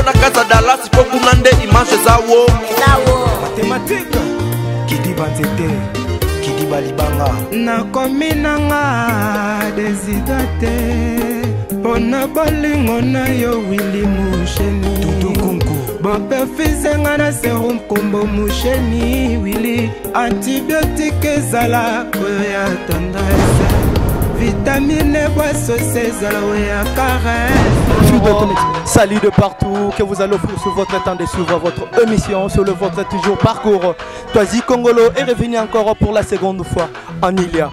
na Casa Dallas po kunande image zawo mathématique kidi banzete kidi balibanga nakomi nanga desidote pona bolingo na yo Willy Musheni tutukunku bopefisenga na serum kombo Musheni Willy antibiotique ezala koya tendresse vitamine boisseau ezala oya caresse. Salut de partout, que vous allez offrir sur votre temps de suivre votre émission sur le votre toujours parcours. Toisi Congolo est revenu encore pour la seconde fois en Ilia.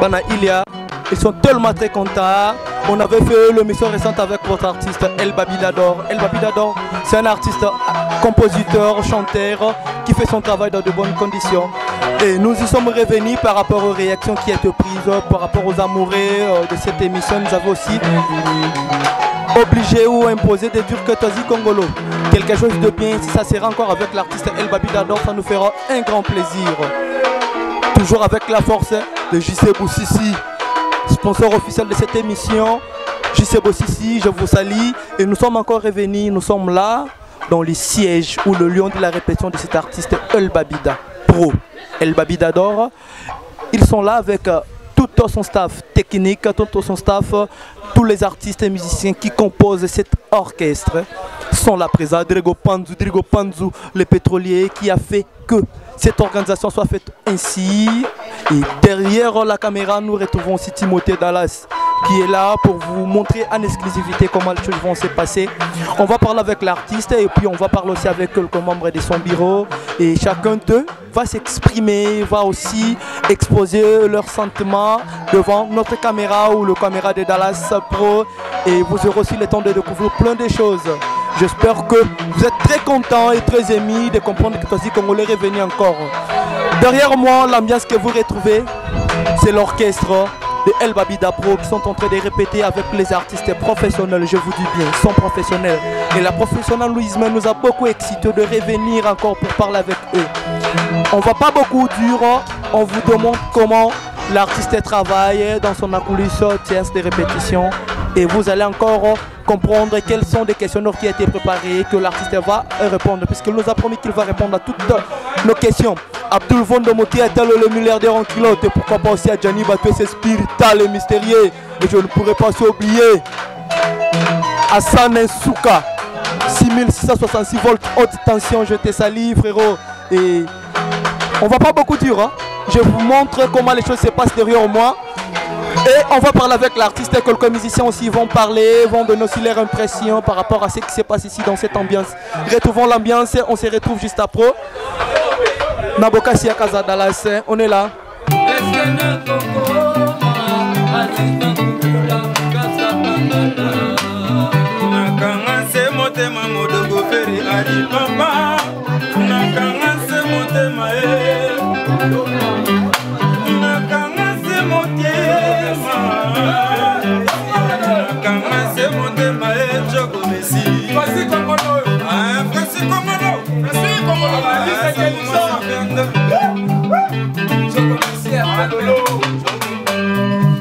Bana Ilia, ils sont tellement très contents. On avait fait l'émission récente avec votre artiste El Babidador. El Babidador, c'est un artiste, compositeur, chanteur qui fait son travail dans de bonnes conditions. Et nous y sommes revenus par rapport aux réactions qui étaient prises, par rapport aux amoureux de cette émission. Nous avons aussi obligé ou imposé de dire que Toisi Congolo, quelque chose de bien, si ça sera encore avec l'artiste El Babidador, ça nous fera un grand plaisir. Toujours avec la force de JC Boussissi, sponsor officiel de cette émission. JC Boussissi, je vous salue. Et nous sommes encore revenus, nous sommes là, dans le siège ou le lieu de la répétition de cet artiste El Babida Pro, El Babidador. Ils sont là avec tout son staff technique, tout son staff, tous les artistes et musiciens qui composent cet orchestre sont là présents. Drigo Panzu, le pétrolier qui a fait que cette organisation soit faite ainsi. Et derrière la caméra, nous retrouvons aussi Timothée Dallas qui est là pour vous montrer en exclusivité comment les choses vont se passer. On va parler avec l'artiste et puis on va parler aussi avec quelques membres de son bureau. Et chacun d'eux va s'exprimer, va aussi exposer leurs sentiments devant notre caméra ou le caméra de Dallas Pro. Et vous aurez aussi le temps de découvrir plein de choses. J'espère que vous êtes très contents et très émis de comprendre que Toisi Congolo est revenu encore. Derrière moi, l'ambiance que vous retrouvez, c'est l'orchestre de El Babida Pro qui sont en train de répéter avec les artistes professionnels, je vous dis bien, ils sont professionnels. Et la professionnalisme nous a beaucoup excité de revenir encore pour parler avec eux. On ne va pas beaucoup dire, on vous demande comment l'artiste travaille dans son coulisse, séance de répétition. Et vous allez encore comprendre quels sont les questionnaires qui ont été préparés, que l'artiste va répondre, puisqu'il nous a promis qu'il va répondre à toutes nos questions. Abdul Vondomoti est le milliardaire en culotte, et pourquoi pas aussi à Gianni Batou, c'est spirituel et mystérieux. Et je ne pourrais pas s'oublier Hassan Nsouka, 6666 volts, haute tension, je te salue frérot. Et on va pas beaucoup dire, hein. Je vous montre comment les choses se passent derrière moi. Et on va parler avec l'artiste et quelques musiciens aussi vont parler, vont donner aussi leur impression par rapport à ce qui se passe ici dans cette ambiance. Retrouvons l'ambiance, on se retrouve juste après. Nabokasi à Casa Dallas, on est là.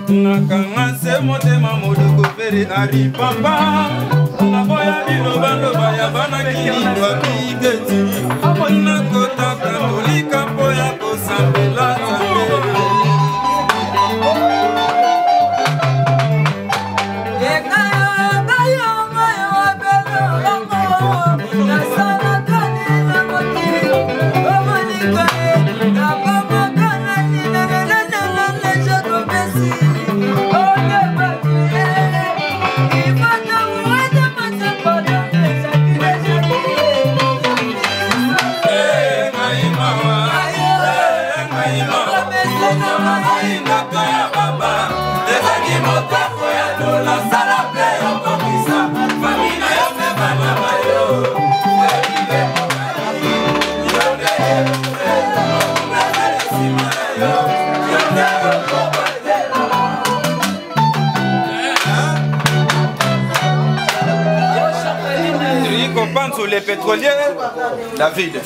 Nakangase motema modogo fere ari papa naboya bilobando baya bana kilindwa bigeti nakota katolika poya kosambela les pétroliers, David.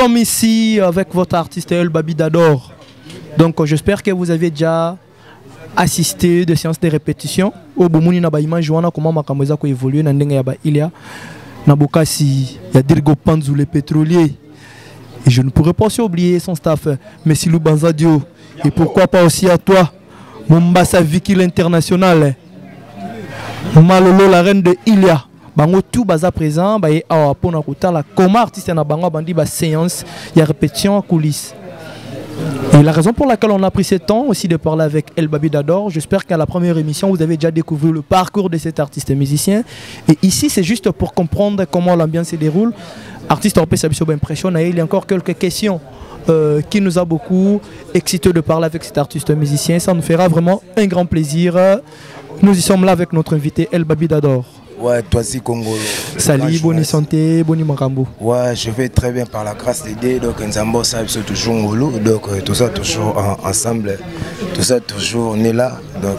sommes ici avec votre artiste El Babi Dador. Donc j'espère que vous avez déjà assisté de séances de répétition. Au Bomouni na ba image wana comment makamweza ko évoluer na ndenge ya ba Ilia. Na bokasi ya Dirgo Panzu le pétrolier. Et je ne pourrais pas aussi oublier son staff, Messilou Banzadio. Et pourquoi pas aussi à toi, Mombasa Vicky l'international. Malolo la reine de Ilia. Bango tout baza présent, ba e awa pona kutala comment artiste na bango bandi ba séance, il y a répétition en coulisses. Et la raison pour laquelle on a pris ce temps aussi de parler avec El Babi Dador, j'espère qu'à la première émission vous avez déjà découvert le parcours de cet artiste musicien. Et ici c'est juste pour comprendre comment l'ambiance se déroule. Artiste européen, ça m'a impressionné. Il y a encore quelques questions qui nous a beaucoup excité de parler avec cet artiste musicien. Ça nous fera vraiment un grand plaisir. Nous y sommes là avec notre invité El Babi Dador. Ouais, toi aussi Congolo. Salut, bonne santé, bonne makambo. Ouais, je vais très bien par la grâce de Dieu. Donc, Nzambo, ça c'est toujours Ngolo. Donc, tout ça toujours ensemble. Tout ça toujours on est là. Donc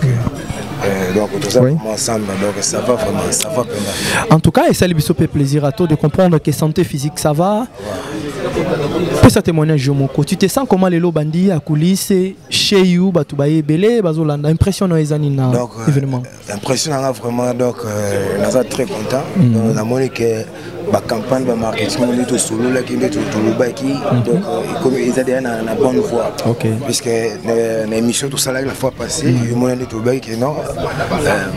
tout ça oui. Ensemble. Donc, ça va vraiment, ça va vraiment. En tout cas, et ça lui fait plaisir à toi de comprendre que santé physique ça va. Pour ça témoignage mon côté, tu te sens comment les bandi à coulisses chez you, batubaye belé, bazolanda impressionnant les années na événement. Impressionnant vraiment donc on est très content. On a montré que la campagne de marketing est tout solo là qui est tout le bas qui donc comme ils ont déjà une bonne voie. Puisque l'émission tout ça là la fois passée, ils m'ont dit tout le bas qui non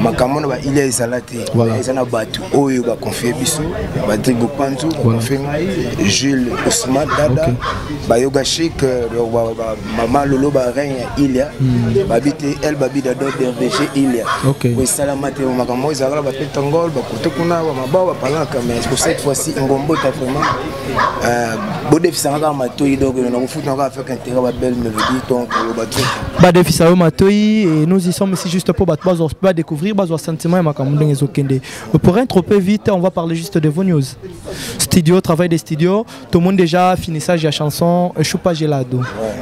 ma campagne il est salaté. Ils ont battu oh ils va confier biso, battu Gopantu, confier Jules Ousmane Dada, Bayoga Chic, Maman Lolo Barren Ilia, Babité El Babi Dador DRVG Ilia. Oui salamate au makambo ils arrivent à faire tangol, bakote kuna mababa palaka mais pour cette fois-ci ngombo ta vraiment bodef sanga matoi donc on a foutu encore faire intérêt à belle mélodie donc le bateau. Badef ça matoi et nous y sommes ici juste pour pas découvrir bazwa sentiment makambo ndenge zokende. Pour être trop vite, on va parler juste de vos news. Studio, travail des studios, tout le monde déjà finissage de la chanson Choupa Gelado.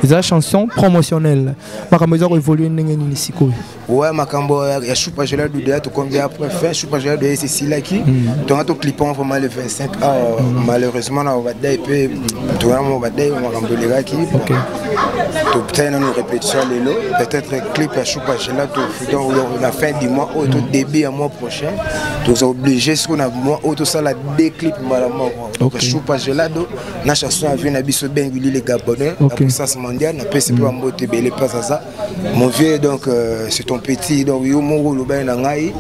La chanson promotionnelle. Makambo za évoluer ndenge ni siko. Ouais, makambo ya Choupa Gelado déjà tout comme après fin Choupa Gelado c'est Cécile qui donc on clipons vraiment le 25 malheureusement on va dire peu tout on va dire makambo les gars qui tout peut-être une répétition les lots peut-être clip à Choupa Gelado donc la fin du mois au tout début à mois prochain nous sommes obligés ce qu'on a mois au tout ça la deux clips malheureusement donc Choupa Gelado la chanson a venu à biso benguli les Gabonais la puissance mondiale na PCP en beauté belle pas ça mon vieux donc c'est ton petit donc yo mon le bain na ngai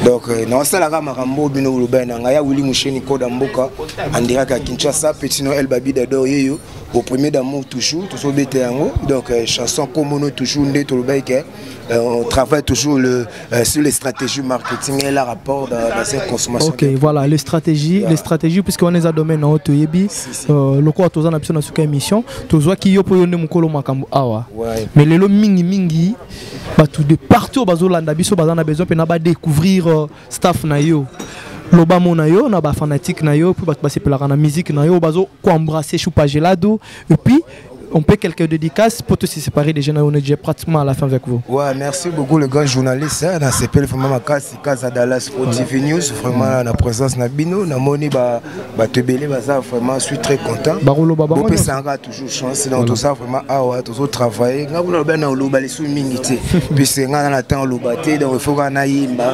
donc na sala ka makambo bino le bain na ngai ya Willy Musheni Koda Mboka en direct à Kinshasa petit no El Babi Dador yeyo au premier d'amour toujours tout bête yango donc chanson comme toujours ndé to le bain que on travaille toujours sur les stratégies marketing et le rapport dans cette consommation. Ok, voilà, les stratégies puisqu'on est à domaine en haute yebi, le quoi tous en option dans cette émission, tous vois qui yo pour yonde mukolo makambo awa. Mais les lo mingi, bah tout de partout bazolanda biso bazana besoin pe na ba découvrir staff na yo. Loba mona yo na ba fanatique na yo pour passer par la musique na yo bazo ko embrasser Choupa Gelado et puis on peut quelques dédicaces pour tous se séparer des jeunes. On est déjà pratiquement à la fin avec vous. Ouais, merci beaucoup les gars journalistes. Dans ces pays vraiment ma casa Dallas pour TV News vraiment la présence na bino na moni ba te belé ça vraiment je suis très content. Barolo baba. On peut s'engager toujours chance dans tout ça vraiment ouais toujours travailler. Ngabula ben na loba les sous minité. Puis c'est ngana na temps lobaté donc il faut na yimba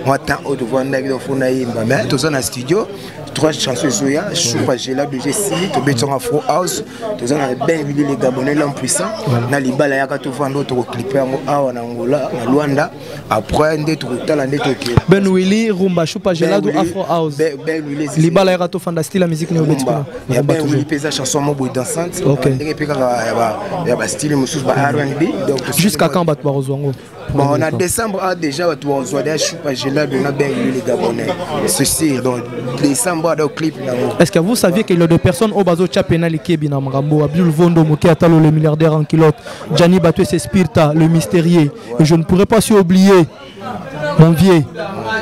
moi temps au devant ndaki donc faut na yimba mais tout ça dans studio 3 chansons soya Choupa Gelado de G6 to beton Afro House tous on a bien vu les Gabonais l'homme puissant na libala ya ka to vendre to clipper ngo awa na Angola na Luanda après ndé to tala ndé to ke Ben Willy Rumba Choupa Gelado Afro House Ben Willy libala ya ka to fanda style musique ne betika ya Ben Willy pesa chanson mo boy dansante ndé pe ka ya ba style mususu ba R&B donc jusqu'à quand bat barozwango. Bon, on a décembre déjà tu vois Choupa Gelado on a bien vu les Gabonais ceci donc décembre dans clip. Est-ce que vous saviez qu'il y a des personnes au bazo chapena likebi na Marambo Abdul Vondo Moki Atalo le milliardaire en kilote Gianni Batoué Spirta le mystérieux et je ne pourrais pas s'y oublier mon vieux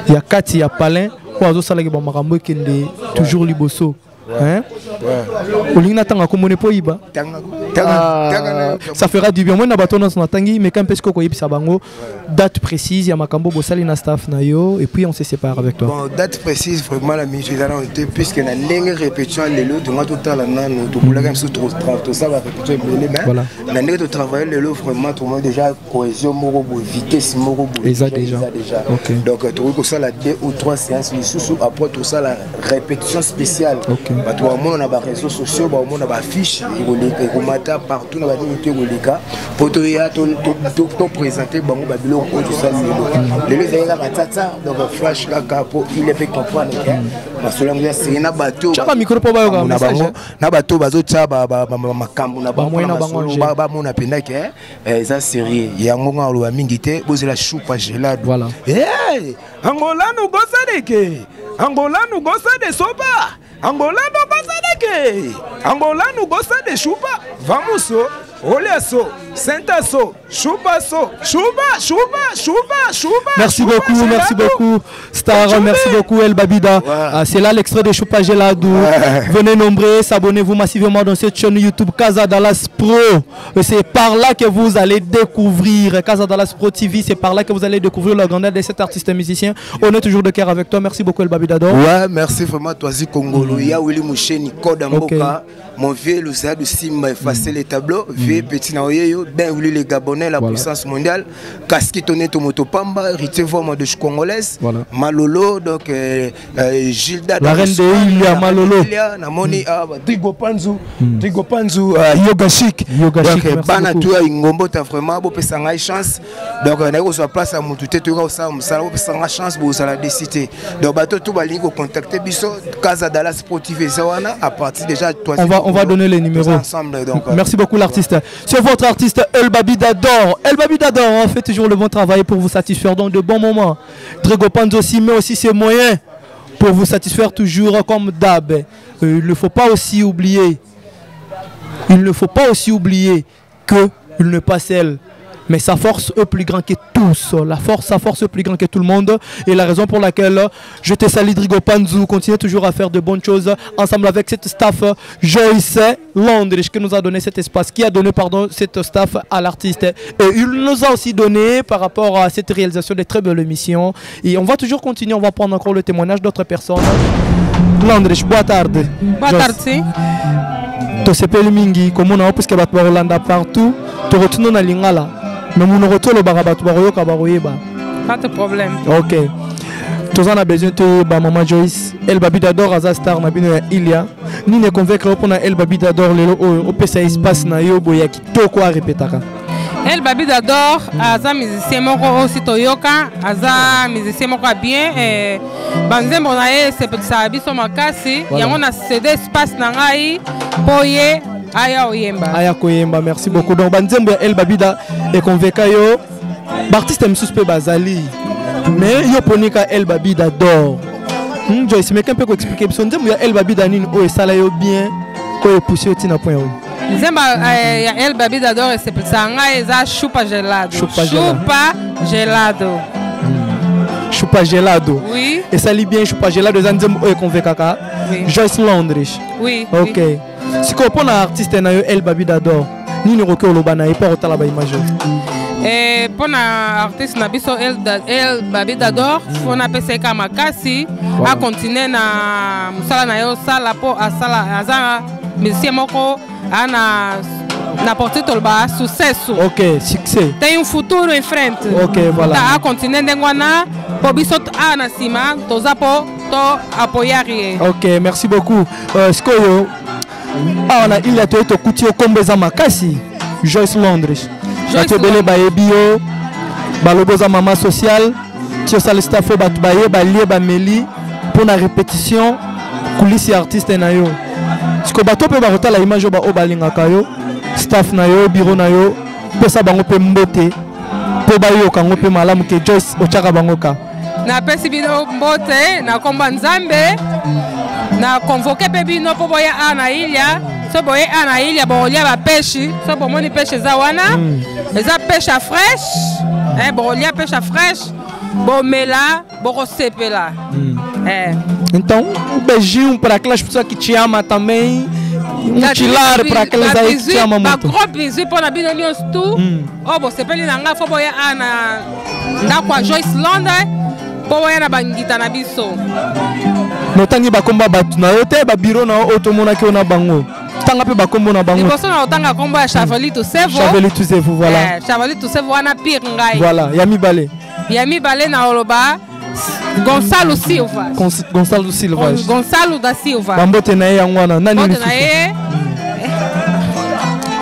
il y a Kati il y a Palin au bazo salaki ba Marambo kende toujours liboso hein Olina tanga komone po iba. Ça fera du bien. Moi na batona na tangi mais quand est-ce que koyebisa bango date précise ya makambo bosali na staff na yo et puis on se sépare avec toi. Bon, date précise vraiment la musique dans été puisque na lingue répétition le lot on a tout temps là non tout boulot même sous trop ça va répéter mais voilà. Na lingue de travailler le lot vraiment tout le monde déjà cohésion moro vitesse moro déjà. OK. Donc tu vois que ça la 2 ou 3 séances sous après tout ça la répétition spéciale. Bah tout le monde on a des réseaux sociaux, bah on a des fiches, il matin partout dans la unité Golika pour te présenter bango babilo au tout ça les les la tata donc flash kaka pour il est fait comprendre que parce que c'est na bateau chaka micro po ba yo na bateau bazo tsa ba makambo na ba mona penda que ça série yango ngalo mingi te bozela choupa gelado voilà Angola nous gosse de soba Angola nous gosse de choupa vamos Oleaso, Sentaso, Choubaso, Chouba. Merci beaucoup, Star, merci beaucoup, El Babida. C'est là l'extrait de Choupa Gelado. Venez nombreux, s'abonnez-vous massivement dans cette chaîne YouTube Casa Dallas Pro. C'est par là que vous allez découvrir Casa Dallas Pro TV. C'est par là que vous allez découvrir la grandeur de cet artiste musicien. On est toujours de cœur avec toi. Merci beaucoup, El Babida. Ouais, merci vraiment, toi, Congolo. Il y a Willy Moucheni, Kodamboka. Mon vieux Loussa de Simba effacer les tableaux, vieux petit Naoyeyo, ben voulu les Gabonais, la puissance mondiale, Kaskitoné Tomotopamba, Ritevoma de congolaise, Malolo, donc Gilda, la reine de Ilia, Malolo, Namoni, Drigo Panzu, Yoga Chic, Banatua, Ingombo, t'as vraiment beau pesanga chance, donc on a eu sa place à Moutouté, tu as ça, pesanga chance, vous allez décider. Donc bateau tout va ligo contacter Bisso, Casa Dallas Pro TV Zawana, à partir déjà toi. On va donner les numéros. Ensemble, donc, merci beaucoup l'artiste. C'est votre artiste El Babida d'Or. El Babida d'Or, on fait toujours le bon travail pour vous satisfaire dans de bons moments. Drigo Panzo aussi met aussi ses moyens pour vous satisfaire toujours comme d'hab. Il ne faut pas aussi oublier que il n'est pas seul. Mais sa force est plus grande que tous. Sa force est plus grande que tout le monde. Et la raison pour laquelle je te salue, Drigo Panzu, continue toujours à faire de bonnes choses ensemble avec cette staff Joyce Londres qui nous a donné cet espace, qui a donné cette staff à l'artiste. Et il nous a aussi donné par rapport à cette réalisation des très belles émissions. Et on va toujours continuer, on va prendre encore le témoignage d'autres personnes. Londres, boa tarde. Boa tarde. Tu sais pas le mingi, comme on a parce que tu vas partout, tu retournes dans Lingala. Mais mon retour le barabatou baroyoka baroyeba. Pas de problème. OK. Tous en a besoin de maman Joyce. El Babida d'Or à Star na bino Ilia. Ni ne convaincre pour na El Babida d'Or le au pesa espace na yo boya ki to ko répétaka. El Babida d'Or aza musicien moko aussi toyoka, aza musicien moko bien banzembo na ye c'est ça biso makasi yango na cédé espace na ngai boye Aya Oyemba. Aya Koyemba, merci beaucoup. Donc, Banzembo El Babida est convaincu yo. L'artiste est suspect Bazali. Mais yo ponika El Babida d'Or. Joyce, mais qu'un peu expliquer. Banzembo El Babida nini o esala yo bien. Ko e poussé tina point yo. Banzembo El Babida d'Or c'est pour ça nga eza Choupa Gelado. Choupa Gelado. Oui. Et ça lit bien Choupa Gelado Banzembo est convaincu. Oui. Joyce Londres. Oui. OK. Si tu comprends l'artiste El Babida d'Or, ni ne recule le bana et pas au talaba image. Et pour l'artiste Nabiso El Babida d'Or, on a passé comme Makasi à continuer na musala na yo sala po asala azana monsieur moko ana porté tout le bas succès. OK, succès. T'as un futur en frente. OK, voilà. T'as à continuer d'engwana pour bisot ana sima tozapo to appuyer. OK, merci beaucoup. Skoyo on a il a été au couture comme Makasi Joyce Londres. Joyce Bele Baebio Baloboza Mama Social Tio Sal Staff Batbaye Balie Bameli pour la répétition coulisses artiste na yo. Ce que bato pe barota la image ba obalinga kayo staff na yo bureau na yo pesa bango pe mbote po bayo kango pe malamu ke Joyce ochaka bango ka. Na pesi bino mbote na komba nzambe na convoqué bébino pour boya ana ilia so boya ana ilia bolia ba pêche so bomoni pêche za wana eza pêche à fraîche bolia pêche à fraîche bomela boko sepela Então, um beijinho para aquelas pessoas que te amam também. Um chilar para aquelas aí que te amam muito. Gros bisous pour la bino tu. Oh, você pele na nga fobo ya ana nda kwa Joyce Londres. Po ya na bangita na biso. No tangi bakomba batu na yote ba biro na otomona ki ona bango. Tanga pe bakombo na bango. Liboso na otanga kombo ya Chavalito Sevo. Chavalito Sevo, voilà. Chavalito Sevo wana pire ngai. Voilà, Yami Balé. Yami Balé na oloba. Gonçalo Silva. Gonçalo Silva. Gonçalo da Silva. Bambote na ye yangwana nani Bambote na ye.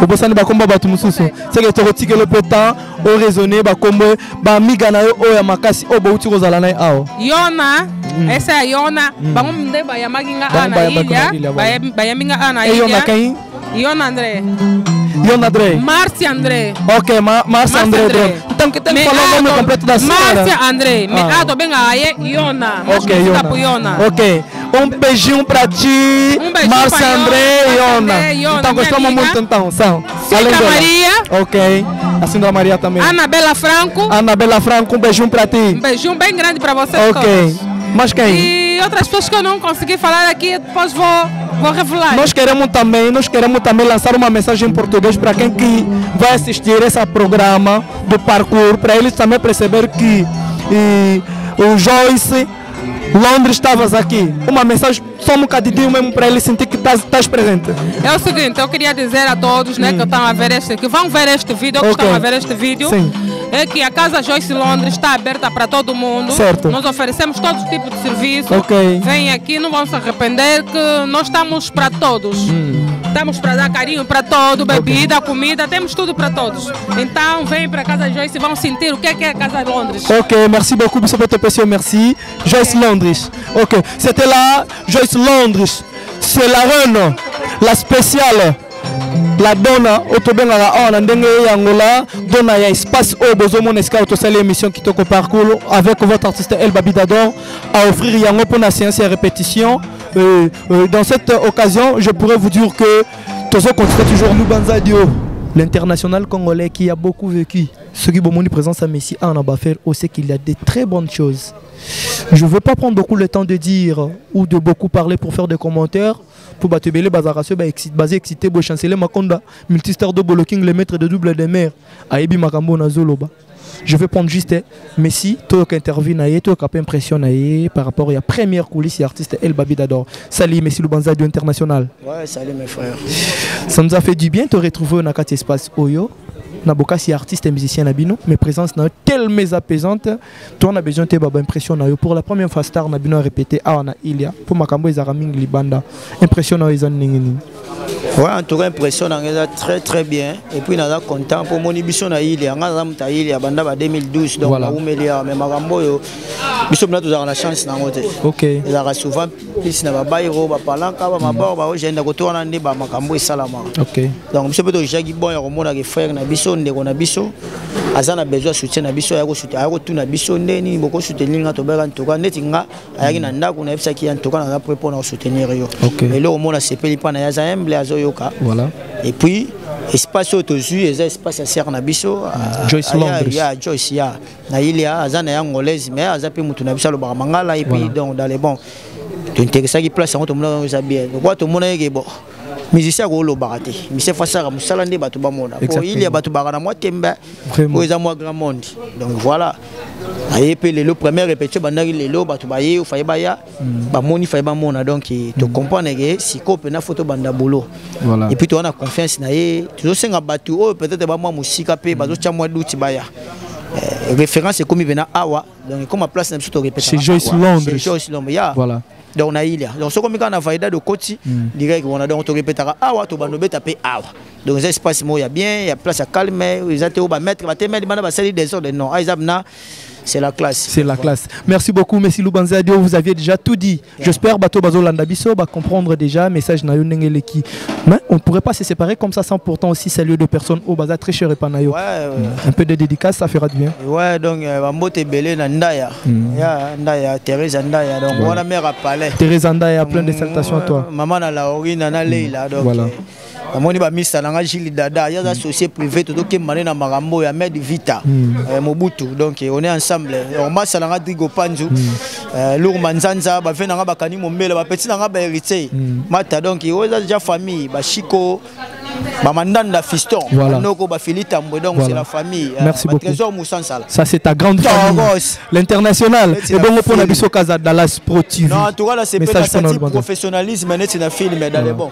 Obosani bakombo batu mususu. C'est que torotike le temps o raisonner bakombo ba miga na yo oya makasi o bouti kozala na ao. Yona, essa Yona, bango mde ba yamaginga ana ilya, ba yaminga ana ilya. Yona kai? Yona André. Yona André. Marcia André. OK, Marcia André. Então que tem que falar o nome completo da senhora. Marcia André. Me ato benga aí Yona. OK, Yona. OK. Um beijinho pra ti, Marcia André e Yona. Então gostamos muito então, são. Sandra Maria. OK. A Sandra Maria também. Anabela Franco. Anabela Franco, um beijinho pra ti. Um beijinho bem grande pra vocês OK. todos. Mas quem? E outras pessoas que eu não consegui falar aqui, depois vou revelar. Nós queremos também lançar uma mensagem em português para quem que vai assistir esse programa do parkour, para eles também perceber que o Joyce Londres estavas aqui. Uma mensagem só um bocadinho mesmo para eles sentir que estás presente. É o seguinte, eu queria dizer a todos, né, que estão a ver que vão ver este vídeo, que estão a ver este vídeo. Sim. É que a Casa Joyce Londres está aberta para todo mundo. Certo. Nós oferecemos todo tipo de serviço. OK. Vem aqui, não vão se arrepender que nós estamos para todos. Estamos para dar carinho para todo, bebida, comida, temos tudo para todos. Então vem para a Casa Joyce e vão sentir o que é a Casa Londres. OK, merci beaucoup pour votre question, merci. Joyce Londres. OK, c'était là Joyce Londres. C'est la reine, la spéciale. La donna otobenga ona ndenge yangola donna ya espace au bozomo neska autosali émission qui toko parcours avec votre artiste El Babidador à offrir yango pour la séance et répétition. Dans cette occasion, je pourrais vous dire que Tozo continue toujours Lubanza Dio, l'international congolais qui a beaucoup vécu. Ce qui bomoni présence à Messi en Abafer aussi qu'il y a de très bonnes choses. Je ne veux pas prendre beaucoup le temps de dire ou de beaucoup parler pour faire des commentaires. Pour battre Bazarassio, basé excité, pour chanceler Makonda, multistar de Boloking, le maître de double de mer, Aebi Makambo Nazoloba. Je vais prendre juste Messi, toi qui intervient, toi qui impressionné par rapport à la première coulisse et artiste El Babidador. Salut Messi Lubanza du International. Ouais, salut mes frères. Ça nous a fait du bien de te retrouver dans cet espace Oyo. Naboka si artiste et musicien Nabino, mes présences sont tellement apaisantes. Toi on a besoin de baba impression pour la première fois star Nabino a répété Awana Ilia pour Makambo Izaraming Libanda. Impression na izan ningini. Ouais, en tout cas impression na très très bien et puis na content pour mon émission na Ilia, ngazam ta Ilia banda ba 2012 donc voilà. Umelia mais Makambo yo biso mna tozala la chance na ngote. OK. Ils a souvent plus na ba bairo ba palanka ba mabao ba ojenda ko to na ndi ba Makambo salama. OK. Donc biso beto jagi bon ya komona ke frère na biso ndeko na biso azana besoin soutien na biso ya ko soutien ya ko tuna biso ndeni boko soutenir nga to beka ntoka neti nga ayaki na ndako na ebisa ki ya ntoka na prépo na soutenir yo. Et là au mona sepeli pa na ya za humble azoyoka. Voilà. Et puis espace autozu eza espace ya ser na biso Joyce Londres. Ya Joyce ya na Ilia azana ya ngolaise mais azape mutu na biso lo ba mangala et puis donc dans les bons tu intéressé qui place en to mona za bien. Quoi to mona yeke bon. Musicien ko lo barate mi se fa ça musala ndi batu ba mona ko il y a batu ba na moi temba ko eza moi grand monde donc voilà aye pe le premier répétition bandaki lelo batu ba ye fa ba ya ba moni fa ba mona donc to comprendre que si ko pe na photo banda bolo voilà et puis to on a confiance na ye to senga batu o peut-être ba moi musika pe bazo cha moi douti ba ya référence est comme vena awa donc comme place na to répéter c'est Joyce Londres. C'est Joyce Londres ya voilà. Donc on a Ilia. Donc ce comme quand on a faïda de Koti, direct on a donc on répète awa to banobe taper awa. Donc les espaces il y a bien, il y a place à calmer, ils ont ba mettre ba temer bana ba salir des ordres non. Aizabna c'est la classe. C'est la classe. Merci beaucoup, Messi Lubanza Dio. Vous aviez déjà tout dit. J'espère Bato Bazo Landabiso va comprendre déjà message na yo nengeleki. Mais on ne pourrait pas se séparer comme ça sans pourtant aussi saluer deux personnes au Baza très cher et panayo. Un peu de dédicace, ça fera du bien. Ouais, donc Mbote Belé na Ndaya. Ya Ndaya Thérèse Ndaya donc voilà mère à Palais. Thérèse Ndaya plein de salutations à toi. Maman na Laurine na Leila donc voilà. amoni ba misa nanga Gilles Dada ya associé privé tout que mané na marambo ya Med Vita Mobutu donc on est ensemble on massa nanga Drigo Panzu Lour Manzanza ba fe nanga bakani mombela ba petit nanga ba héritier mata donc il y a déjà famille ba Chico ba mandanda fiston noko ba Philita Mbwe donc c'est la famille. Merci beaucoup. Trésor Moussensala. Ça c'est ta grande famille. L'international et bon pour la biso Casa Dallas Pro TV. Non, en tout cas là c'est pas professionnalisme net c'est un film mais dans les bons.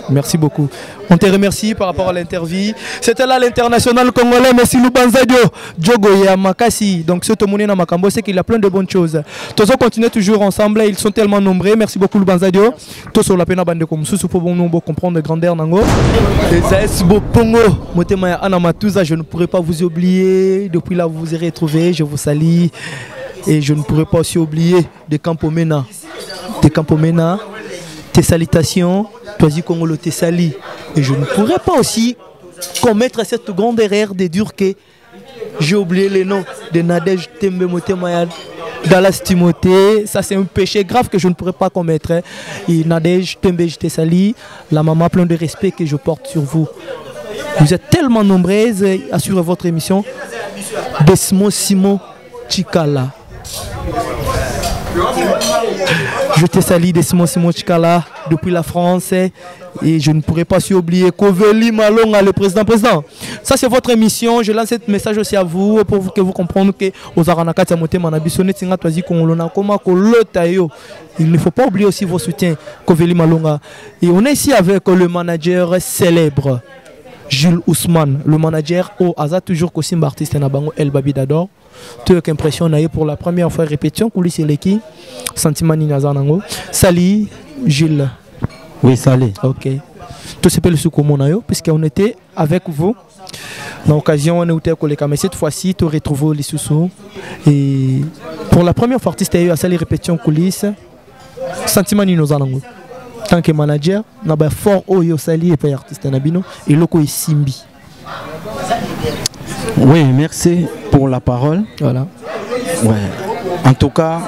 Merci beaucoup. On te remercie par rapport à l'interview. C'était là l'international congolais Messi Lubanzadio Diogo Yamakasi. Donc ce Tomouni na Makambo c'est qu'il a plein de bonnes choses. Tous on continue toujours ensemble, ils sont tellement nombreux. Merci beaucoup Lubanzadio. Tous sur la peine bande comme sous pour bon nous comprendre de grandeur nango. Les AS Bopongo Motema ya Ana Matuza, je ne pourrai pas vous oublier. Depuis là vous vous serez retrouvés, je vous salue et je ne pourrai pas aussi oublier de Campomena. De Campomena. Tes salutations, Toisi Congolo te salue. Et je ne pourrais pas aussi commettre cette grande erreur de dire que j'ai oublié les noms de Nadège Tembe Motema Dallas Timothée. Ça c'est un péché grave que je ne pourrais pas commettre. Et Nadège Tembe, je te salue. La maman, plein de respect que je porte sur vous. Vous êtes tellement nombreuses à suivre votre émission. Desmo Simon Chikala. Je te salue Desmo Simon Chikala depuis la France et je ne pourrais pas oublier Koveli Malonga, le président. Ça c'est votre émission, je lance ce message aussi à vous pour que vous compreniez que il ne faut pas oublier aussi vos soutiens Koveli Malonga. Et on est ici avec le manager célèbre Jules Ousmane, le manager au Aza toujours Kosimba artiste Nabango El Babi Dador. Tu as impression pour la première fois répétition coulisses et l'équipe sentiment Ninazanango. Salut Gilles. Oui, salut. Ok. Tout ce le Sukumonayo puisqu'on était avec vous. Dans l'occasion on était collègues mais cette fois-ci tu retrouves les sous et pour la première fois artiste à salle répétition coulisses sentiment Ninazanango. Tant que manager, n'a pas fort oyo sali et pas artiste nabino et loko est Simbi. Oui, merci pour la parole. Voilà. Ouais. En tout cas,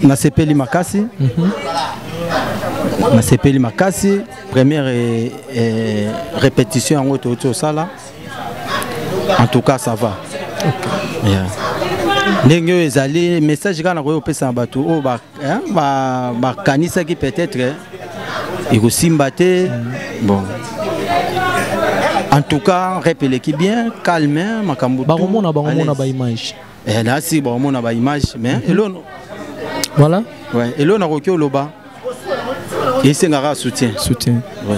na sepeli makasi. Na sepeli makasi, première répétition en auto sala. En tout cas, ça va. Okay. Yeah. Ndenge ezali message kana ko pesa batu o ba kanisa qui peut-être et aussi mbaté bon. En tout cas, répétez qui bien, calme, makambo. Baromona ba image. Eh là si baromona ba image mais elon. Voilà. Ouais, elon na rokyo loba. Et c'est un soutien. Ouais.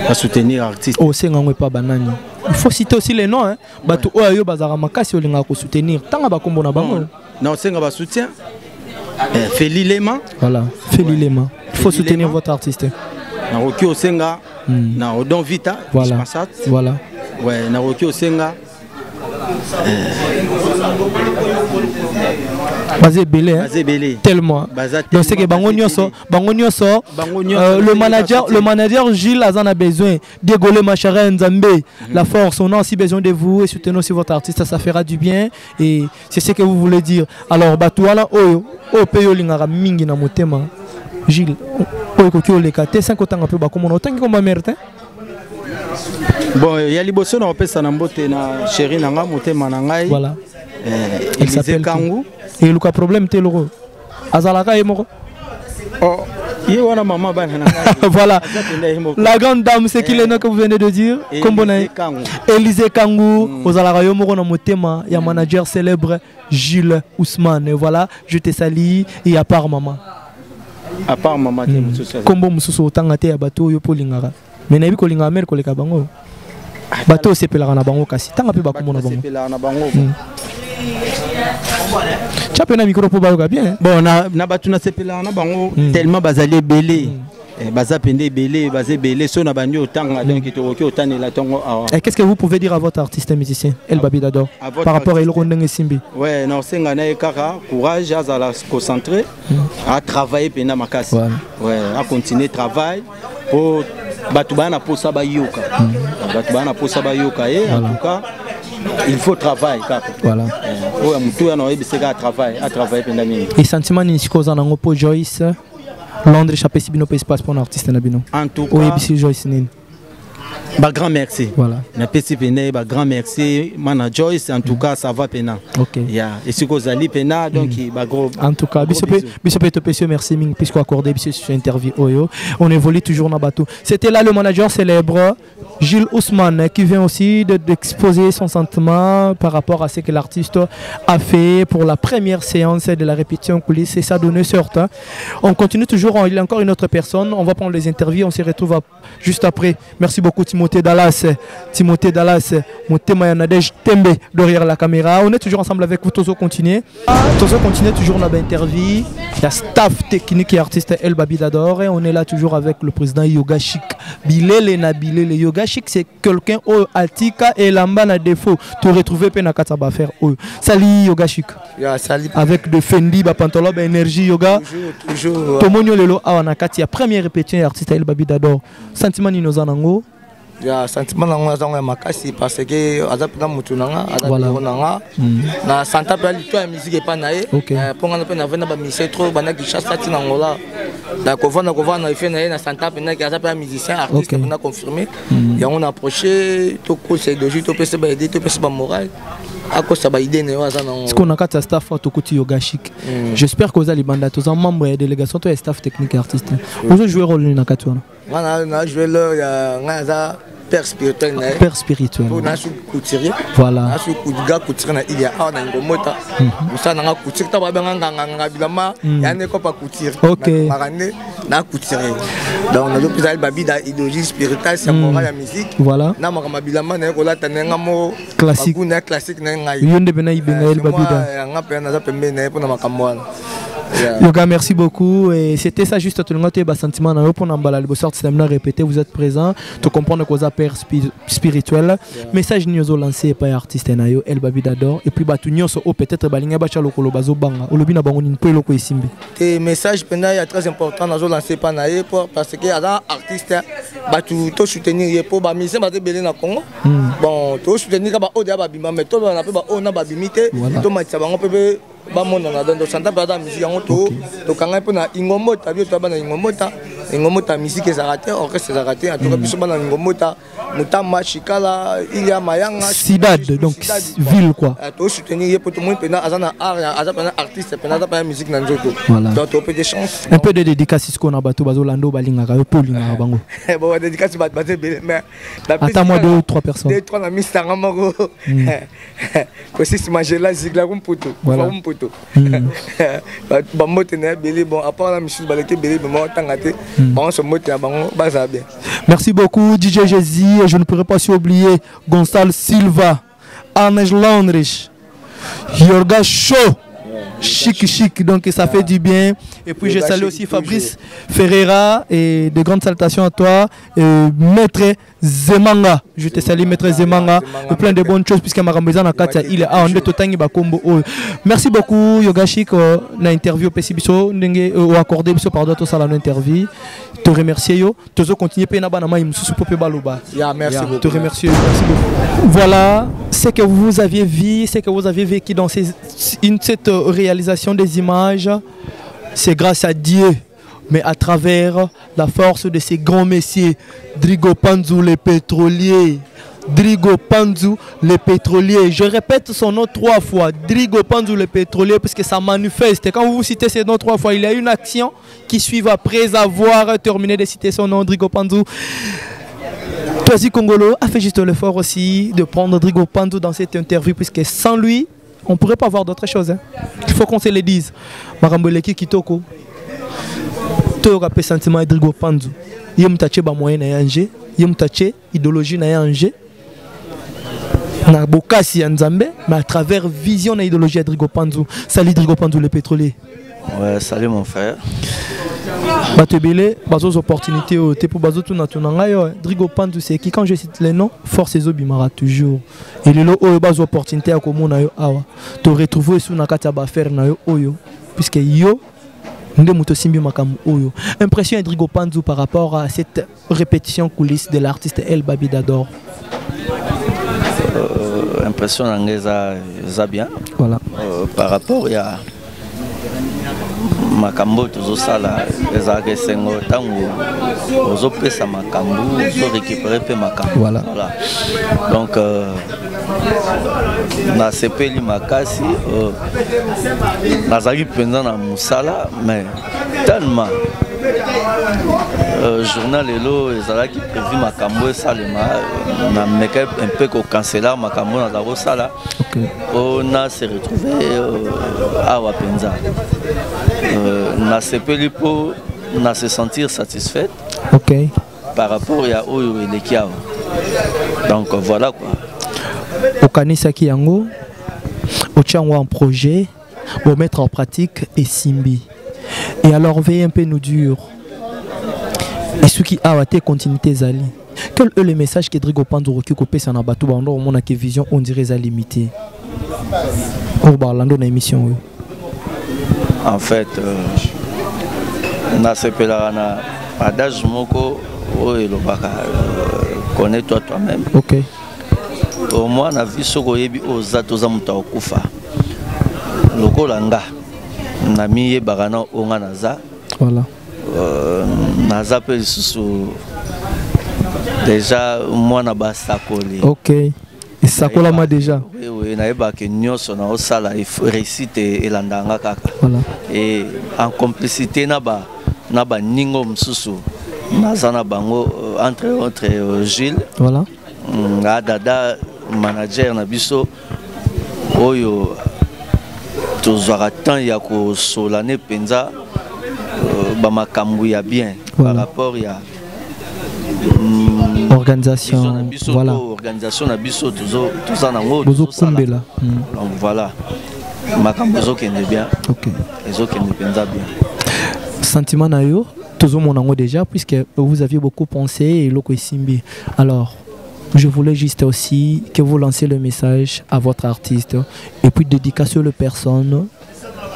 À soutenir l'artiste. Oh, c'est un pas banani. Il faut citer aussi les noms hein. Batu oyo bazara makasi olinga ko soutenir. Tanga ba kombo na bango. Non, c'est un soutien. Feli Lema. Voilà, Feli Lema. Il faut soutenir votre artiste. Na rokyo senga na Odon Vita. Voilà. Voilà. Ouais, na rokyo senga. Basé belé tellement donc c'est que bango nyonso le manager Gilles Azan a besoin d'égoler ma chère Nzambe la force on a aussi besoin de vous et soutenir aussi votre artiste ça fera du bien et c'est ce que vous voulez dire alors batouala oyo peyo lingara mingi na motema Gilles oyo ko le kate 5 ans peu ba comme on autant comme mérite. Bon, il y a liboso na opesa na mbote na chérie nanga motema na ngai. Voilà. Il s'appelle Kangu. Et le problème te loro. Azalaka yemoko. Oh, il wana maman bana na ngai. Voilà. La grande dame c'est qui le nom que vous venez de dire comme Élisée Kangu, ozalaka yemoko na motema ya manager célèbre Jules Ousmane. Et voilà, je te salue et à part maman. À part maman te mususu. Kombo mususu otanga te ya bato yo polingara. Mais nabi kolinga mer koleka bango bato sepelaka na bango kasi tanga pe bakomona bango sepelaka na bango chape na micro po bayoka bien bon na bato na sepelaka na bango tellement bazali belé baza pende belé bazé belé so na bandi otanga donc to otane la tongo. Et qu'est-ce que vous pouvez dire à votre artiste musicien El Babi Dador par rapport à Eloko Ndenge Simbi? Ouais non senga na ekaka courage à la concentrer à travailler pena makasi ouais à continuer travail pour Batubana pour Sabayoka. Batubana pour Sabayoka et en tout cas il faut travailler. Voilà. À travailler pendant minute. Et sentiment ni sikoza nango po Joyce Londres chapé sibino pe espace pour un artiste nabino. En tout cas. Oui, Joyce nin. Bah, grand merci. Voilà. Mais petit Pena, bah, grand merci. Mana Joyce, en tout cas, ça va Pena. Ok. Yeah. Et si vous allez Pena, donc, bah, gros. En tout cas, merci Ming, puisqu'on a accordé cette interview. On évolue toujours dans le bateau. C'était là le manager célèbre, Gilles Ousmane, qui vient aussi d'exposer son sentiment par rapport à ce que l'artiste a fait pour la première séance de la répétition coulisses. Et ça donne sorte. Hein. On continue toujours, il y a encore une autre personne. On va prendre les interviews, on se retrouve juste après. Merci beaucoup Timothée Dallas, Motema Nadej Tembe derrière la caméra. On est toujours ensemble avec vous, Tozo continue. Tozo continue toujours dans l'interview. Il y a staff technique et artiste El Babi Dador. Et on est là toujours avec le président Yoga Chic. Bilele na Bilele. Yoga Chic, c'est quelqu'un au Atika et Lamba na défaut. Tu retrouves Penakata faire. Salut Yoga Chic. Salut. Avec de Fendi, pantalon, énergie, yoga. Toujours. Tomonio Lelo Awanakati, première répétition artiste El Babi Dador. Sentiment Ninozanango. Ya sentiment nanga zanga makasi parce que azapina mutunanga azapina na santa pa lito ya musique pa nae ponga na pe na vena ba mission trop bana ki chassa tina ngola na kovana fait na santa pe na ki azapina musicien artiste na confirmé ya on approché to ko c'est de juste to pese ba aider to pese ba moral à cause ça ba idée ne waza na ce qu'on a quatre staff to kuti Yoga Chic. J'espère que vous allez banda tous en membre de délégation to staff technique artiste vous jouez rôle na katwana na jouer là ya ngaza père spirituel. Père spirituel. Pour nasu couturier. Voilà. Nasu kudiga couturier na il y a na ngomota. Musa na couturier ta ba nganga bilama ya ne ko pa couturier. OK. Marane na couturier. Donc on a l'hôpital Babi da idéologie spirituelle c'est moral la musique. Voilà. Na makama bilama na ko la tanenga mo classique. Na classique na ngai. Yonde bena ibenga El Babi da. Nga pe na za pembe na pour na makamwa. Yoga, merci beaucoup. Et c'était ça juste tout le monde a sentiment pour n'emballa le sort de répéter vous êtes présent tu comprends que vous êtes père spirituel message nous lancé par artiste nayo El Babi Dador et puis batunyo so peut-être balinga bacha lokolo bazo banga olobi na bango ni pe loko esimbi et message pena ya très important nous lancé par nayo parce que ada artiste batu to soutenir pour ba mise ba belé na Congo bon to soutenir ba odia ba bima mais to na pe ba ona ba bimite to matsa bango pe ba mona na dans santa ba da musique yango to kanga pe na ingomota bio to ba na ingomota musique ça raté orchestre ça raté en tout cas biso ba na ingomota mutama chikala il y a mayanga Sidad donc ville quoi to soutenir pour tout le monde pena azana art azana artiste pena azana musique na nzoto donc to peut des chances un peu de dédicace ko na bato bazolando balinga ka po linga bango bon dédicace ba mais attends-moi 2 ou 3 personnes 2 3 na mistanga moko ko si Mangela zigla kumputo kumputo ba mote na belé bon à part la musique ba leke belé bon tangate bon so mote bango baza bien. Merci beaucoup DJ Jésus et je ne pourrais pas oublier Gonçalo Silva, Arnej Landrich, Yorga Show, chic donc ça fait du bien et puis je salue aussi Fabrice Ferreira et de grandes salutations à toi et Maître Zemanga je te salue Maître Zemanga et plein de bonnes choses puisque Marambeza na Katia il est à onde totangi ba kombo merci beaucoup Yoga Chic na interview pesi biso ndenge ou accordé biso pardon to sala na interview te remercier yo tozo continuer pe na bana mai mususu pope baloba merci beaucoup te remercier merci beaucoup voilà ce que vous aviez vu ce que vous avez vécu dans cette réalisation des images c'est grâce à Dieu mais à travers la force de ces grands messieurs Drigo Panzu les pétroliers Drigo Panzu les pétroliers je répète son nom 3 fois Drigo Panzu les pétroliers parce que ça manifeste quand vous citez ce nom 3 fois il y a une action qui suit après avoir terminé de citer son nom Drigo Panzu. Toisi Congolo a fait juste l'effort aussi de prendre Drigo Panzu dans cette interview puisque sans lui on ne pourrait pas voir d'autres choses. Hein. Il faut qu'on se le dise. Maramboleki Kitoko. Tu as un sentiment de Drigo Panzu. Il y a un moyen de Yangé. Il y a une idéologie de Yangé. Na bokasi Nzambe, mais à travers vision de l'idéologie de Drigo Panzu. Salut Drigo Panzu le pétrolier. Ouais, salut mon frère. Batebele, bazos opportunités au te pour bazo tuna Drigo Panzu c'est qui quand je cite les noms force et bimara toujours et le bazo opportunité à komona yo awa te retrouver sous na kata ba faire na yo oyo puisque yo nde muto simbi makam oyo impression de Drigo Panzu par rapport à cette répétition coulisses de l'artiste El Babi Dador. Impression d'Angeza bien. Voilà. Par rapport à makambo tozosala ezalaka esengo ntango ozopesa makambo ozorécupere mpe makambo. Voilà. Donc nasepeli makasi nazali mpenza na mosala mais tellement journal lelo ezalaki prévu makambo esalema nameka un peu kocancela makambo naza kosala mpona se retrouve awa mpenza nasepeli mpo na se sentir satisfaite par rapport ya oyo eleki awa. Donc voilà quoi. Okanisaki yango otiango en projet pour mettre en pratique et simbi. Et alors veillez un peu nous dur. Et ceux qui a été continuité zali. Quel est le message que Drigo Pandou qui coupe ça na bateau bando mon a vision on dirait ça limité. Au balando na émission. En fait na sepela na adage moko o elobaka connais-toi toi-même. OK. Au moins na vie soko yebi oza toza muta okufa. Lokola nga na miye bagana onga naza. Voilà. Naza pe susu déjà moi na basakoli. OK. Et sakola ma déjà. Oui, na yeba ke nyoso na osala réussite elandanga kaka. Voilà. Et en complicité na ba ningo msusu naza na bango entre autres Gilles. Voilà. Dada manager na biso oyo tozwaka temps ya kosolane penza bamakambo ya bien par rapport ya organisation. Voilà. Organisation na biso toza nango kumbela. Donc voilà makambo ezokende bien. OK. Ezokende penza bien. Sentiment na yo tozo monango déjà puisque vous aviez beaucoup pensé et loko simbi. Alors je voulais juste aussi que vous lanciez le message à votre artiste et puis dédicacer le personne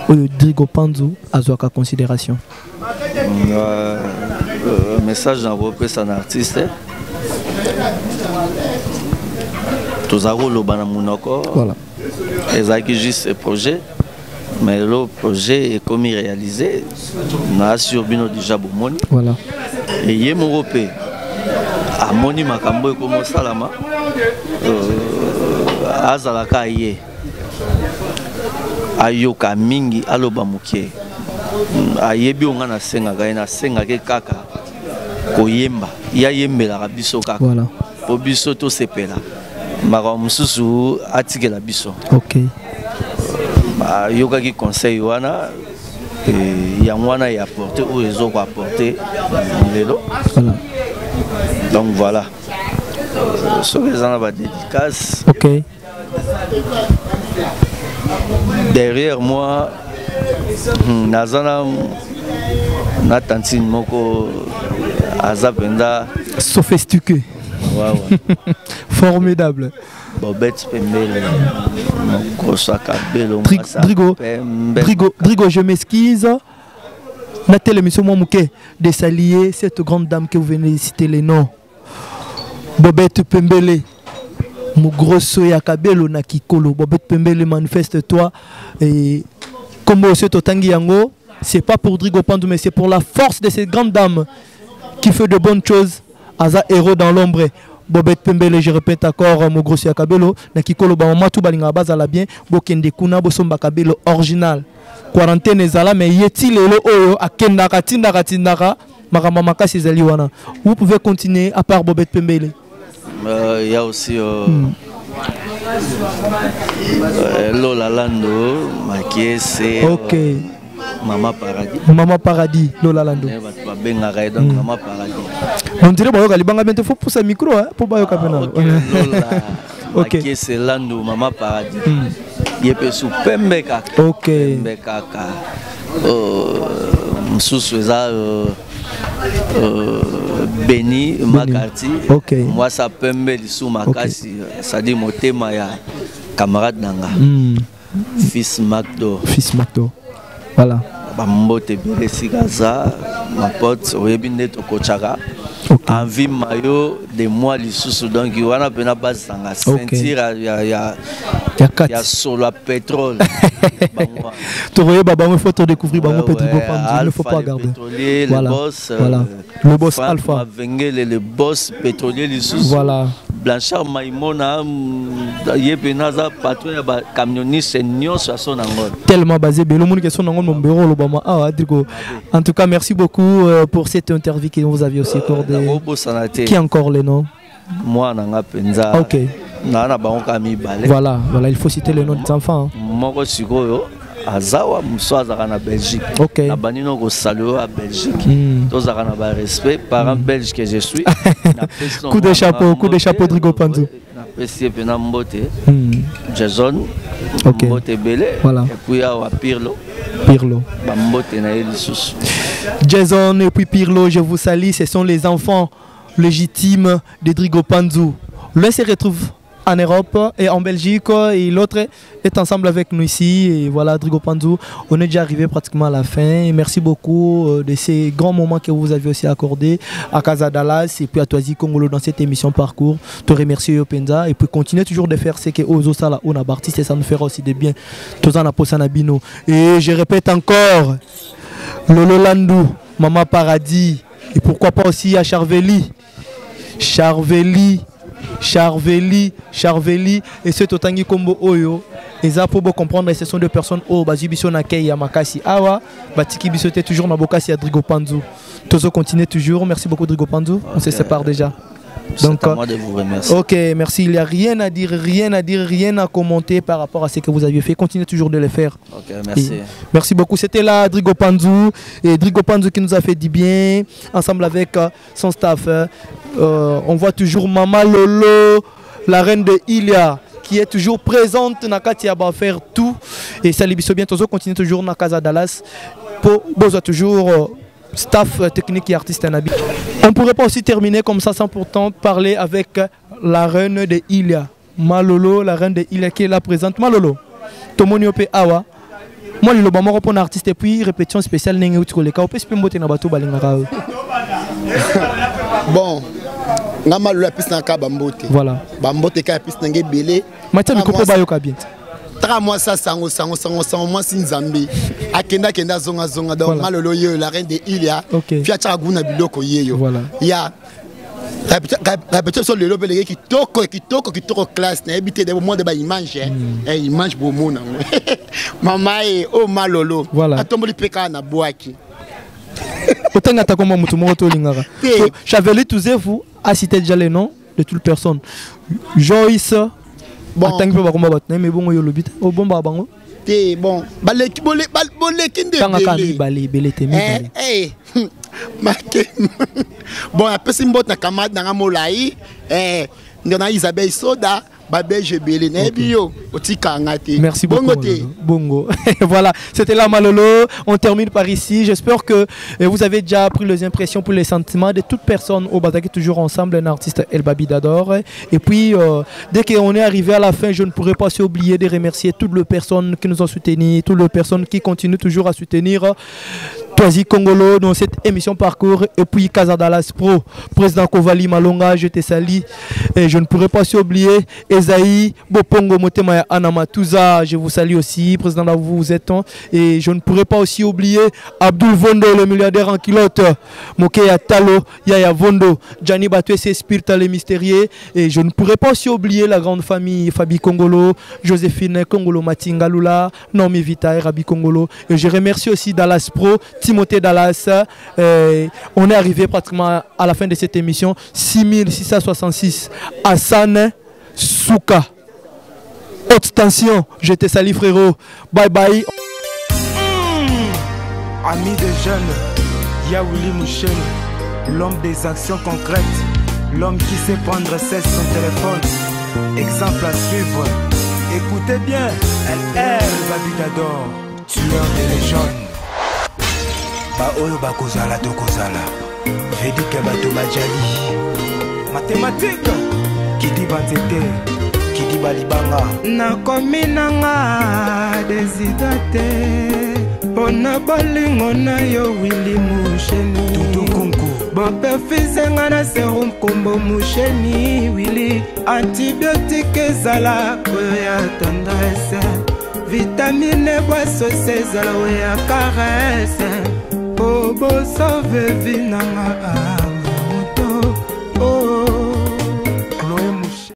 Drigo Pandou à Zoaka considération. Message d'envoyer un artiste. Tous à l'obana monoko. Voilà. Et juste un projet, mais le projet est comme réalisé. Na sur bino déjà bomoni. Voilà. Et yé mon repé. Amoni makambo ekomo salama azalaka ye ayoka mingi aloba muke ayebi onga na senga ke kaka koyemba ya yembela biso kaka. Voilà. Po biso to sepela mara mususu atikela biso. OK. Yoka ki conseil wana ya mwana ya apporter ou ezoko apporter lelo. Voilà. Donc voilà. Ce que j'en ai dédicace. OK. Derrière moi, Nazana Natantine Moko Azapenda. Sophistiqué. Ouais. Formidable. Bobette Pembele. Drigo, je m'excuse. Nathalie, monsieur Mouké, de s'allier cette grande dame que vous venez de citer les noms. Bobette Pembele, Mugrosso Yakabelo Nakikolo. Bobette Pembele, manifeste-toi. Et comme monsieur Totangi Yango, c'est pas pour Drigo Pandou, mais c'est pour la force de cette grande dame qui fait de bonnes choses. Aza héros dans l'ombre. Bobette Pembele, je répète encore, Mugrosso Yakabelo Nakikolo. Bamama tout balinga bazala bien. Bokende kuna bosomba Kabelo original. Quarantaine ezala mais yeti lelo oyo akendaka tindaka makamba makasi ezali wana. Vous pouvez continuer à part Bobette Pembele. Il y a aussi Lola Lando Makiese. OK. Mama Paradis. Mama Paradis, Lola Lando. Mama Paradis. On dirait que libanga bientôt faut pousser micro pour ba yoka pena. OK. Makiese Lando Mama Paradis. Yepe sou pembe kaka. OK. Pembe kaka. Msusu eza Beni Makarti. OK. Moi ça pembe lisou makasi. Ça dit motema ya camarade nanga. Fils Macdo. Fils Macdo. Voilà. Bambote Belesi Gaza, ma pote Oyebi Neto Kochaka. envie maillot de moi les sous donc il y a une base dans la ceinture il y a sur le pétrole. Tu vois il faut te découvrir Drigo Panzu, il ne faut pas garder. Voilà. Le boss Alpha. Le boss pétrolier les sous. Voilà. Blanchard Maïmona yepenaza patron ya ba camionniste nyonso à son angol. Tellement basé le monde qui sont dans mon bureau le bama Drigo. En tout cas merci beaucoup pour cette interview que vous avez aussi accordé. Qui encore les noms? Moi nanga penza. OK. Na ba onka mi balé. Voilà, il faut citer les noms des enfants. Moko sikoyo azawa muswaza na Belgique. OK. Na banino ko saluer à Belgique. Tous na ba respect parent belge que je suis. Coup de chapeau Drigo Panzu. Na pesi pena mbote. Jason. OK. Mbote belé. Voilà. Et puis à Pirlo. Ba mbote na elisusu. Jason et puis Pirlo, je vous salue, ce sont les enfants légitimes de Drigo Panzu. L'un se retrouve en Europe et en Belgique et l'autre est ensemble avec nous ici. Et voilà, Drigo Panzu, on est déjà arrivé pratiquement à la fin. Et merci beaucoup de ces grands moments que vous avez aussi accordés à Casa Dallas et puis à Toisi Congolo dans cette émission Parcours. Te remercier Yopenza et puis continuer toujours de faire ce que Ozo Sala on a bâti, ça nous fera aussi des biens. Tous en Aposanabino. Et je répète encore, Lolo Landou, Maman Paradis et pourquoi pas aussi à Charveli et ce Totangi Kombo Oyo. Et ça pour comprendre, ce sont deux personnes au Bazibiso Nakei Yamakasi Awa, Batiki Bisote toujours Mabokasi à Drigo Panzu. Tozo continue toujours. Merci beaucoup Drigo Panzu. On se sépare déjà. Donc, à moi de vous remercier. Ok, merci. Il n'y a rien à dire, rien à commenter par rapport à ce que vous aviez fait. Continuez toujours de le faire. Ok, merci. Et merci beaucoup. C'était là Drigo Panzu. Et Drigo Panzu qui nous a fait du bien, ensemble avec son staff. On voit toujours Maman Lolo, la reine de Ilia, qui est toujours présente. Nakatia va faire tout. Et salut bien. Tozo continue toujours dans Casa Dallas. Pour besoin toujours. Staff technique et artiste Nabi. On ne pourrait pas aussi terminer comme ça sans pourtant parler avec la reine de Ilia, Malolo, la reine de Ilia qui est là présente. Malolo, Tomoniope Awa. Moi, je suis un artiste et puis répétition spéciale. Bon, nga Malolo piste na ka bambote. Voilà. Bambote ka piste na ngebele. Matia mikopo bayoka bien. Tra moi ça sango moi sin Zambi. Akenda zonga donc Malolo yo la reine de Ilia. Fiacha guna biloko yeyo. Voilà. Ya répétition le lobele qui toko classe na habité de monde ba image image bo mona. Mama e o Malolo. Voilà. Atomboli peka na boaki. Autant que comme mutu moko to lingara. Chaveli tous vous a cité déjà les noms de toutes les personnes. Joyce. Bon, attends que va battre mais bon yo lobite au bon bango. Té bon, baleki kinde belé. Bon, après si mbot na kamad na molai ndona Isabelle Soda babé belé na bio otika ngati. Merci beaucoup. Bongo. Voilà, c'était là Malolo. On termine par ici. J'espère que vous avez déjà pris les impressions pour les sentiments de toute personne au Bataki toujours ensemble, un artiste El Babi d'Ador. Et puis dès qu'on est arrivé à la fin, je ne pourrais pas oublier de remercier toutes les personnes qui nous ont soutenus, toutes les personnes qui continuent toujours à soutenir Toisi Congolo dans cette émission Parcours et puis Casa Dallas Pro, président Kovali Malonga, je te salue et je ne pourrais pas oublier Esaïe Bopongo Motema Anamatuza, je vous salue aussi, président là où vous êtes et je ne pourrais pas aussi oublier Abdul Vondo, le milliardaire en culotte, Mokeya Talo, Yaya Vondo, Gianni Batoué, Spiritual et mystérieux et je ne pourrais pas aussi oublier la grande famille Fabi Congolo, Joséphine Congolo Matingalula, Nomi Vita et Rabi Congolo et je remercie aussi Dallas Pro, Timothée Dallas. On est arrivé pratiquement à la fin de cette émission. 6666. Hassan Souka. Haute tension. Je te salue frérot. Bye bye. Amis des jeunes, Yaouli Mouchel, l'homme des actions concrètes, l'homme qui sait prendre cesse son téléphone. Exemple à suivre. Écoutez bien. LR Babidador, tueur des légendes. Ba oyo bakozala tokozala vedike bato bajali mathématique kidi banzete kidi balibanga nakomi nanga desitate pona bolingo na yo Willy Musheni Tutu Kunku Bon perfisenga na serum kombo musheni wili. Antibiotique ezala koya tendresse. Vitamine boisseau ezala oya caresse. Bobo sauve vinanga.